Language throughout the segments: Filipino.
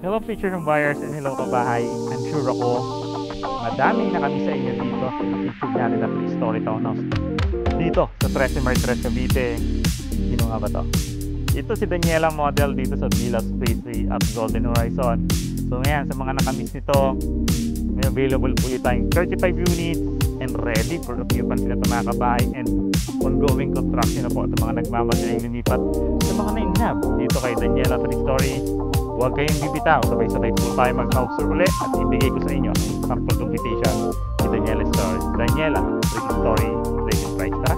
Hello future home buyers and hello kabahay. I'm sure ako madaming na kami sa inyo dito sa feature natin na 3-story townhouse dito sa 13 Martres, Cavite. Sino nga ba to? Ito si Daniela model dito sa Villas Pastry at Golden Horizon. So ngayon sa mga nakamiss nito, may available po tayong 35 units and ready for occupancy na ito mga kabahay, and ongoing construction na po sa mga nagmamadaling lumipat sa mga na-inlove dito kay Daniela 3-story. Huwag kayong bibitaw, sabay-sabay po tayo mag-house tour ulit at ibigay ko sa inyo ang sample competition si Daniela 3-story rated price. Tara!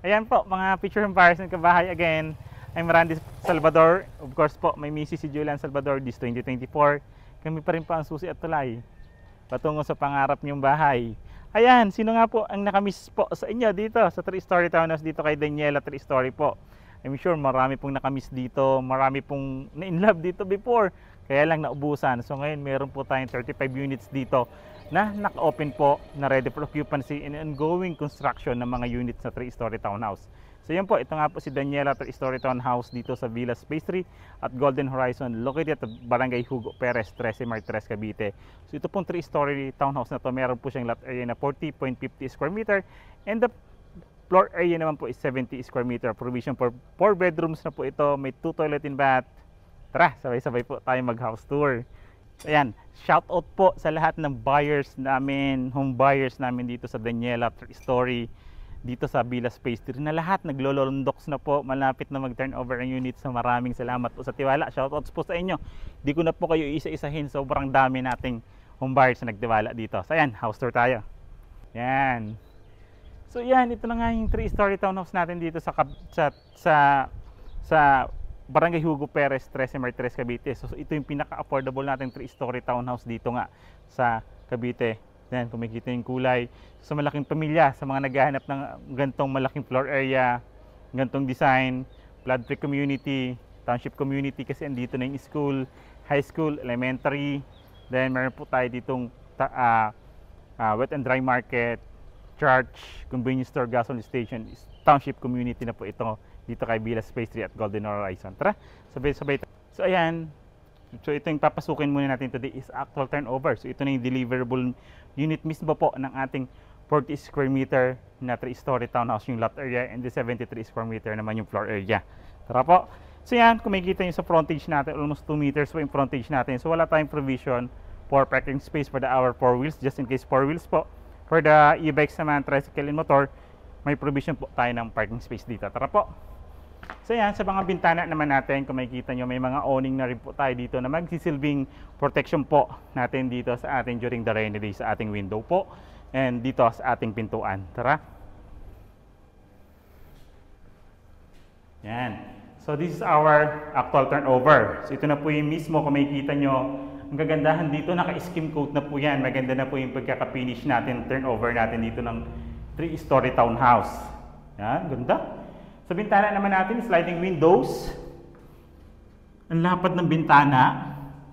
Ayan po mga future home buyers and kabahay, again, I'm Randy Salvador. Of course po, may misis si Julian Salvador this 2024. Kami pa rin po ang susi at tulay patungo sa pangarap niyong bahay. Ayan, sino nga po ang nakamiss po sa inyo dito sa 3-story townhouse dito kay Daniela 3-story po? I'm sure marami pong nakamiss dito, marami pong na-inlove dito before, kaya lang naubusan. So ngayon meron po tayong 35 units dito na naka-open po, na ready for occupancy and ongoing construction ng mga units na 3-story townhouse. So yan po, ito nga po si Daniela 3-story townhouse dito sa Villas Pastry at Golden Horizon, located at Barangay Hugo Perez, 13 Martres, Cavite. So ito pong 3-story townhouse na to, meron po siyang lot area na 40.50 square meter and the floor area naman po is 70 square meter. Provision for 4 bedrooms na po ito, may 2 toilet and bath. Tara, sabay-sabay po tayo mag-house tour. Ayan, shout out po sa lahat ng buyers namin, home buyers namin dito sa Daniela 3-story dito sa Villas Pastry na lahat naglolondoks na po, malapit na mag-turnover ang unit. So maraming salamat po sa tiwala. Shout outs po sa inyo. Di ko na po kayo isa-isahin, sobrang dami nating home buyers na nagtiwala dito. So ayan, house tour tayo. Yan. So yan, ito na nga yung 3-story townhouse natin dito sa Barangay Hugo Perez, 13 Martres, Cavite. So ito yung pinaka-affordable nating 3-story townhouse dito nga sa Cavite. Yan, kung makikita yung kulay. Sa malaking pamilya, sa mga naghahanap ng gantong malaking floor area, gantong design, flood-free community, township community, kasi andito na yung school, high school, elementary. Then meron po tayo ditong wet and dry market, church, convenience store, gasoline station, township community na po ito dito kay Villas Pastry at Golden Horizon. Tara, sabay-sabay. So ayan, so ito yung papasukin muna natin today is actual turnover. So ito na yung deliverable unit mismo po ng ating 40 square meter na 3-story townhouse yung lot area, and the 73 square meter naman yung floor area. Tara po. So yan, kung makikita nyo sa frontage natin, almost 2 meters po yung frontage natin. So wala tayong provision for parking space for our 4 wheels, just in case 4 wheels po. For the e-bikes naman, tricycle and motor, may provision po tayo ng parking space dito. Tara po. So yan, sa mga bintana naman natin, kung makikita nyo, may mga awning na rin po tayo dito na magsisilbing protection po natin dito sa ating during the rainy day sa ating window po and dito sa ating pintuan. Tara. Yan. So this is our actual turnover. So ito na po yung mismo, kung makikita nyo, ang gagandahan dito, naka-skim coat na po yan. Maganda na po yung pagkaka-finish natin, turnover natin dito ng 3-story townhouse. Yan, ganda. Sa bintana naman natin, sliding windows. Ang lapad ng bintana.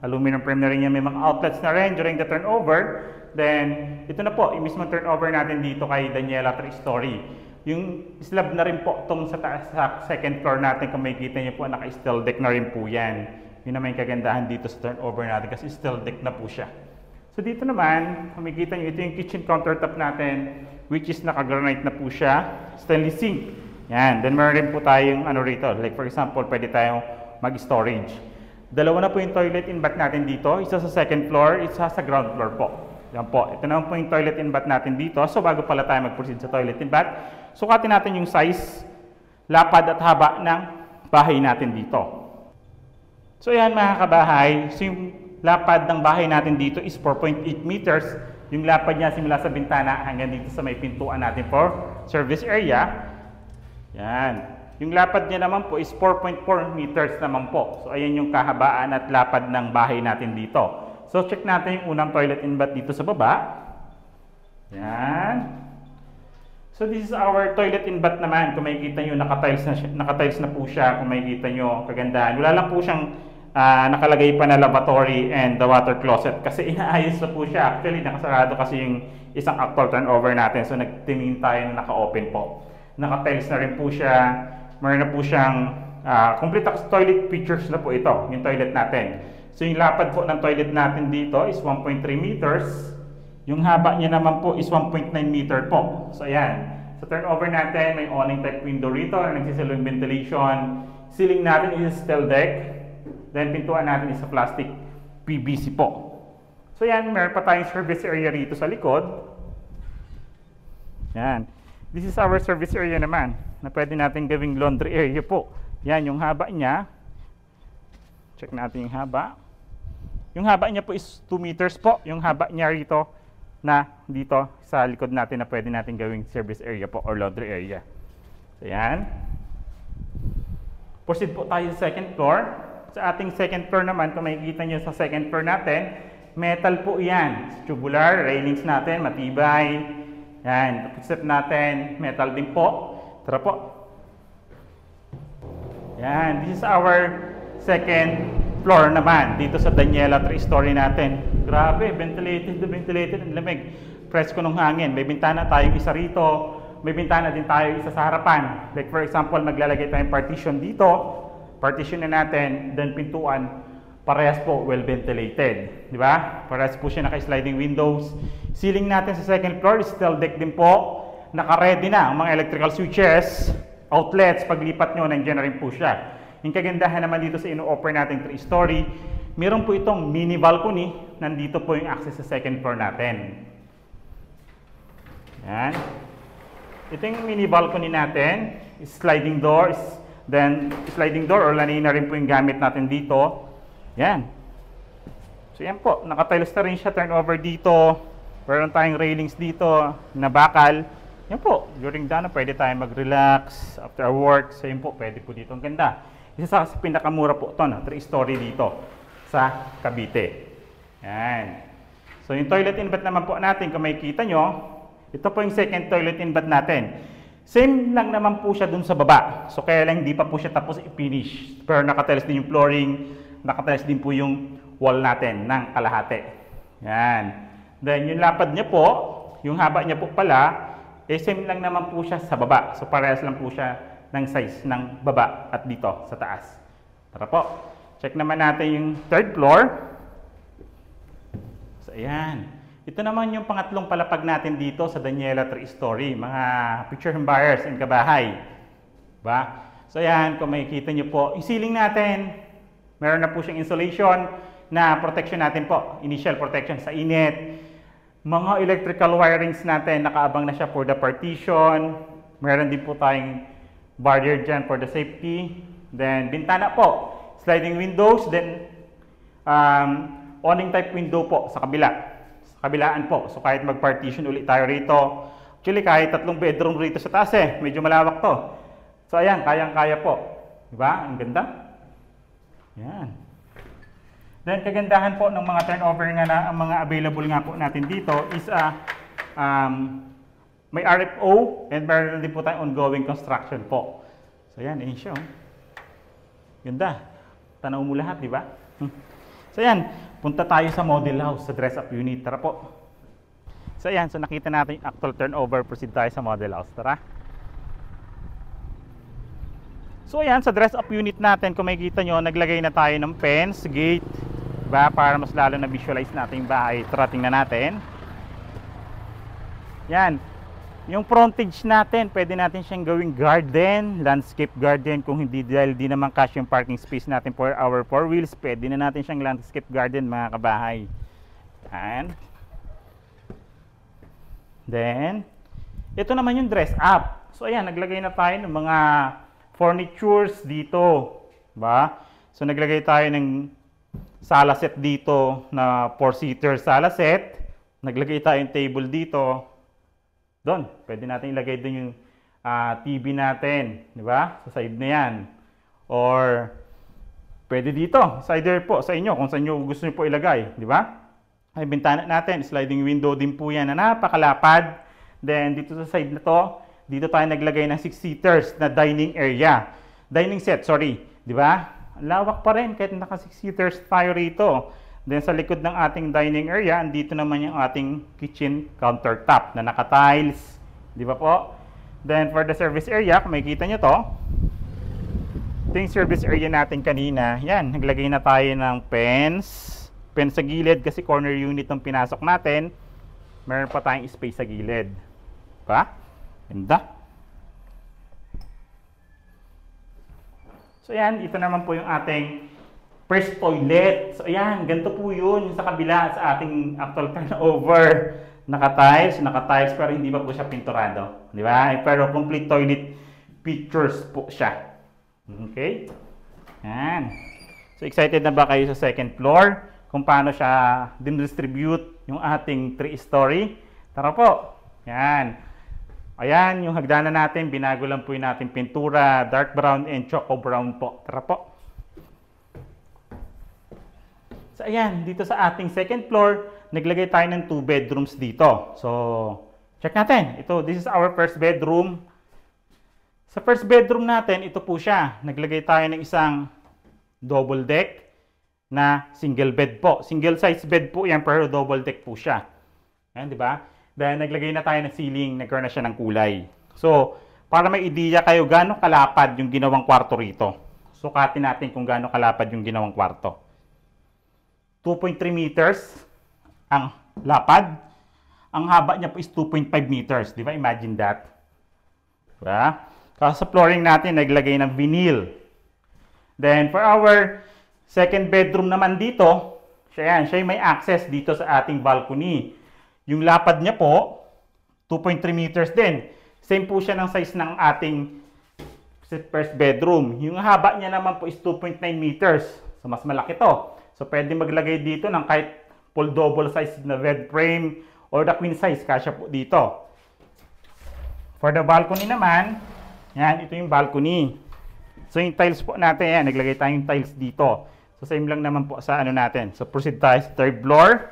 Aluminum frame na rin yan. May mga outlets na rin during the turnover. Then, ito na po, yung mismong turnover natin dito kay Daniela 3-story. Yung slab na rin po itong sa taas, sa second floor natin, kung makikita nyo po, naka-steel deck na rin po yan. Yun naman yung kagandahan dito sa turnover natin kasi steel deck na po siya. So dito naman, kung makikita nyo, ito yung kitchen countertop natin, which is naka-granite na po siya. Stainless sink. Yan, then meron rin po tayong ano rito, like for example, pwede tayong mag-storage. Dalawa na po yung toilet and bath natin dito, isa sa second floor, isa sa ground floor po. Yan po. Ito naman po yung toilet and bath natin dito. So bago pala tayo mag-proceed sa toilet and bath, sukatin natin yung size, lapad at haba ng bahay natin dito. So yan mga kabahay, so yung lapad ng bahay natin dito is 4.8 meters. Yung lapad niya simula sa bintana hanggang dito sa may pintuan natin for service area. Yan. Yung lapad niya naman po is 4.4 meters naman po. So ayan yung kahabaan at lapad ng bahay natin dito. So check natin yung unang toilet and bath dito sa baba. Yan. So this is our toilet and bath naman. Kung makikita nyo, nakatiles na po siya. Kung makikita nyo, kagandahan. Wala lang po siyang nakalagay pa na lavatory and the water closet. Kasi inaayos na po siya. Actually, nakasarado kasi yung isang actual turnover natin. So nagtingin tayo na naka-open po. Nakatiles na rin po siya. Meron na po siyang complete toilet features na po ito. Yung toilet natin. So yung lapad po ng toilet natin dito is 1.3 meters. Yung haba niya naman po is 1.9 meter po. So ayan. Sa turnover natin, may awning type window rito na nagsisilong ventilation. Ceiling natin is steel deck. Then pintuan natin is sa plastic PVC po. So yan, meron pa tayong service area rito sa likod. Yan. This is our service area naman na pwede natin gawing laundry area po. Yan yung haba niya. Check natin yung haba. Yung haba niya po is 2 meters po. Yung haba niya rito na dito sa likod natin na pwede natin gawing service area po or laundry area. So yan. Proceed po tayo sa second floor. Sa ating second floor naman, kung makikita nyo sa second floor natin, metal po yan. Tubular, railings natin, matibay. Yan. Step natin, metal din po. Tara po. Yan. This is our second floor naman. Dito sa Daniela 3-story natin. Grabe, ventilated na ventilated. Ang lamig. Presko ng hangin. May bintana tayong isa rito. May bintana din tayo isa sa harapan. Like for example, maglalagay tayong partition dito. Partition na natin. Then pintuan. Parehas po well ventilated. Di ba? Parehas po siya naka-sliding windows. Ceiling natin sa second floor is steel deck din po. Naka-ready na ang mga electrical switches. Outlets. Paglipat nyo, nandiyan na rin po siya. Yung kagandahan naman dito sa ino-offer nating 3-story, meron po itong mini balcony. Nandito po yung access sa second floor natin. Yan. Ito yung mini balcony natin. Sliding doors. Then, sliding door or lanina rin po yung gamit natin dito. Yan. So yan po. Nakatiles na rin siya. Turnover dito. Meron tayong railings dito na bakal. Yan po. During dana, pwede tayong mag-relax after work. So yan po. Pwede po dito. Ang ganda. Isa sa pinakamura po ito, 3-story dito sa Cavite. Yan. So yung toilet and bath naman po natin, kung makikita nyo, ito po yung second toilet and bath natin. Same lang naman po siya dun sa baba. So kaya lang hindi pa po siya tapos i-finish. Pero nakatiles din yung flooring, nakatiles din po yung wall natin ng kalahati. Yan. Then yung lapad niya po, yung haba niya po pala, same lang naman po siya sa baba. So parehas lang po siya ng size ng baba at dito sa taas. Tara po. Check naman natin yung third floor. So ayan. Ito naman yung pangatlong palapag natin dito sa Daniela 3-story. Mga picture home buyers and kabahay. Diba? So ayan, kung makikita nyo po, yung ceiling natin, meron na po siyang insulation na protection natin po. Initial protection sa init. Mga electrical wirings natin, nakaabang na siya for the partition. Meron din po tayong barrier dyan for the safety. Then, bintana po. Sliding windows. Then, awning type window po sa kabila. Sa kabilaan po. So, kahit mag-partition ulit tayo rito. Actually, kahit 3 bedroom rito sa taas eh. Medyo malawak to. So, ayan. Kayang-kaya po. Diba? Ang ganda. Yan. Then, kagandahan po ng mga turnover nga na, ang mga available nga po natin dito is may RFO and meron din po tayong ongoing construction po. So yan, yun siya. Ganda. Tanaw mo lahat, di ba? So yan, punta tayo sa model house, sa dress-up unit. Tara po. So yan, so nakita natin yung actual turnover. Proceed tayo sa model house. Tara. So yan, sa dress-up unit natin, kung makikita nyo, naglagay na tayo ng fence, gate, diba? Para mas lalo na visualize natin yung bahay. Tara, tingnan natin. Yan. Yung frontage natin, pwede natin siyang gawing garden, landscape garden. Kung hindi, dahil di naman cash yung parking space natin for our 4 wheels, pwede na natin siyang landscape garden, mga kabahay. Yan. Then, ito naman yung dress up. So, ayan, naglagay na tayo ng mga furnitures dito. Diba? So, naglagay tayo ng sala set dito na 4-seater sala set. Naglagay tayo ng table dito. Doon, pwede natin ilagay doon yung TV natin. Diba? Sa side na yan. Or, pwede dito. Sider po sa inyo kung saan nyo gusto nyo po ilagay. Diba? Ay, bintana natin. Sliding window din po yan na napakalapad. Then, dito sa side na to, dito tayo naglagay ng 6-seaters na dining area. Dining set, sorry. Di ba? Lawak pa rin kahit naka 6-seaters tayo rito. Then, sa likod ng ating dining area, andito naman yung ating kitchen countertop na naka-tiles. Di ba po? Then, for the service area, kung makikita nyo to, ito yung service area natin kanina. Yan, naglagay na tayo ng fence sa gilid kasi corner unit ng pinasok natin. Meron pa tayong space sa gilid. Pa? Ganda. So yan, ito naman po yung ating first toilet. So ayan, ganito po yun yung sa kabila sa ating actual turnover. Naka-tiles pero hindi pa po siya pinturado. Di ba? Pero complete toilet features po siya. Okay? Yan. So excited na ba kayo sa second floor? Kung paano siya din-distribute yung ating 3-story. Tara po. Yan. Ayan, yung hagdanan natin, binago lang po yung nating pintura, dark brown and choco brown po. Tara po. So ayan, dito sa ating second floor, naglagay tayo ng 2 bedrooms dito. So, check natin. Ito, this is our first bedroom. Sa first bedroom natin, ito po siya. Naglagay tayo ng isang double deck na single bed po. Single size bed po yan pero double deck po siya. Ayan, di ba? Dahil naglagay na tayo ng ceiling, nagkaroon na siya ng kulay. So, para may ideya kayo gaano kalapad yung ginawang kwarto rito. Sukatin natin kung gaano kalapad yung ginawang kwarto. 2.3 meters ang lapad. Ang haba niya po is 2.5 meters. Di ba? Imagine that. Diba? Kasi sa flooring natin, naglagay ng vinyl. Then, for our second bedroom naman dito, siya yung may access dito sa ating balcony. Yung lapad niya po, 2.3 meters din. Same po siya ng size ng ating first bedroom. Yung haba niya naman po is 2.9 meters. So, mas malaki to. So, pwede maglagay dito ng kahit full double size na bed frame or the queen size. Kasya po dito. For the balcony naman, yan, ito yung balcony. So, yung tiles po natin, yan, naglagay tayong tiles dito. So, same lang naman po sa ano natin. So, proceed tayo sa third floor.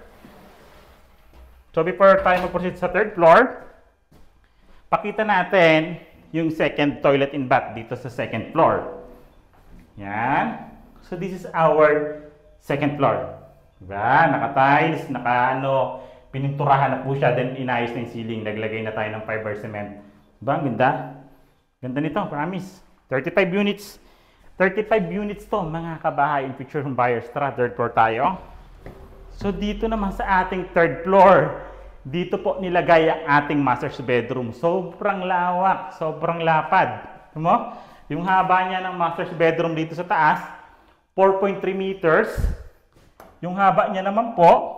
So, before tayo mag-proceed sa third floor, pakita natin yung second toilet and bath dito sa second floor. Yan. So, this is our second floor. Diba? Naka-tiles, pininturahan na po siya, then inayos na yung ceiling. Naglagay na tayo ng fiber cement. Diba? Ang ganda. Ganda nito, promise. 35 units. 35 units to, mga kabahay and future home buyers. Tara, third floor tayo. So, dito naman sa ating third floor, dito po nilagay ang ating master's bedroom. Sobrang lawak, sobrang lapad. Mo? Yung haba niya ng master's bedroom dito sa taas, 4.3 meters. Yung haba niya naman po,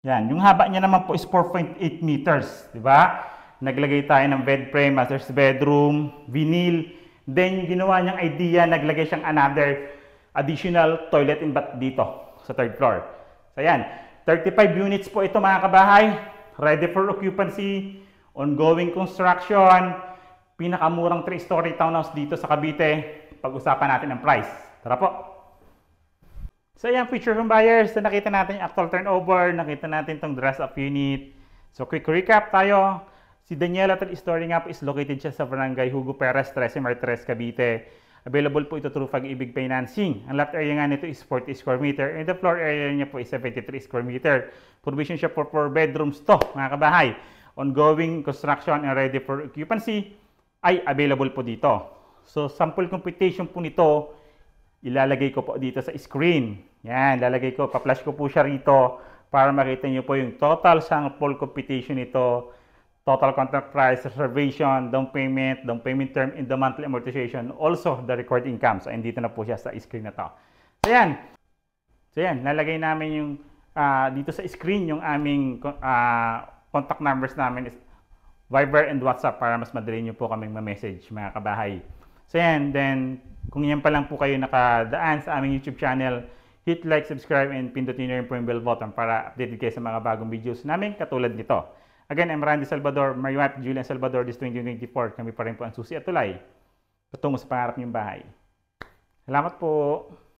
yan, yung haba niya naman po is 4.8 meters. Diba? Naglagay tayo ng bed frame, master's bedroom, vinyl. Then, yung ginawa niyang idea, naglagay siyang another additional toilet and bath dito sa third floor. So, yan. 35 units po ito, mga kabahay. Ready for occupancy. Ongoing construction. Pinakamurang 3-story townhouse dito sa Cavite. Pag-usapan natin ang price. Tara po. So, yan, future home buyers. So, nakita natin yung actual turnover. Nakita natin itong dress-up unit. So, quick recap tayo. Si Daniela Story nga po is located siya sa Barangay Hugo Perez, 13 Martres, Cavite. Available po ito through Pag-ibig Financing. Ang lot area nga nito is 40 square meter and the floor area niya po is 73 square meter. Provision siya for 4 bedrooms to, mga kabahay. Ongoing construction and ready for occupancy ay available po dito. So, sample computation po nito, ilalagay ko po dito sa screen. Yan, lalagay ko, pa-flash ko po siya rito para makita niyo po yung total sample computation nito. Total contract price, reservation, down payment term, and the monthly amortization. Also, the record income. So, andito na po siya sa screen na to. So, yan. So, yan. Nalagay namin yung dito sa screen yung aming contact numbers namin is Viber and WhatsApp para mas madali nyo po kaming ma-message mga kabahay. So yan, then kung yan pa lang po kayo nakadaan sa aming YouTube channel, hit like, subscribe, and pindutin nyo rin po yung bell button para updated kayo sa mga bagong videos namin katulad nito. Again, I'm Randy Salvador, my wife Julian Salvador, this 2024. Kami pa rin po ang susi at tulay patungo sa pangarap niyong bahay. Salamat po!